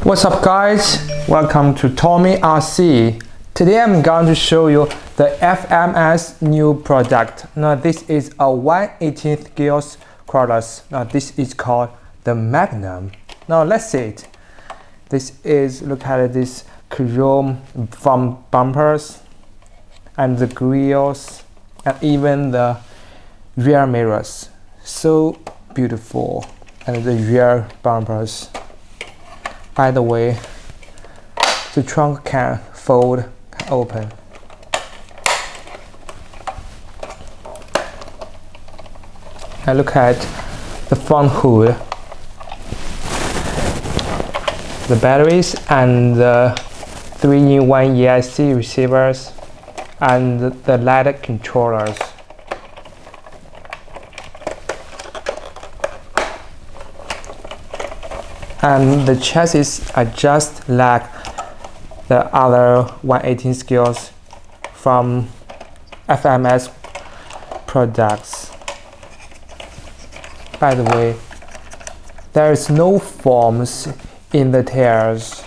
What's up guys, welcome to Tommy RC. Today I'm going to show you the FMS new product. Now this is a 1/18 gears cordless. Now this is called the Magnum. Now let's see it. This is, look at this chrome from bumpers and the grills and even the rear mirrors. So beautiful. And the rear bumpers. By the way, the trunk can fold open. And look at the front hood, the batteries and the 3-in-1 EIC receivers and the light controllers. And the chassis are just like the other 1/18 gears from FMS products. By the way, there is no foams in the tails.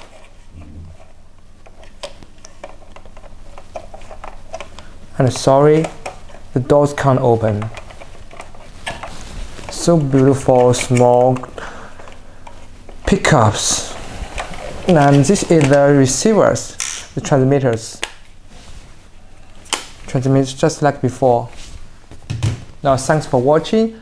And sorry, the doors can't open. So beautiful, small pickups. And this is the receivers, the transmitters just like before. Now thanks for watching.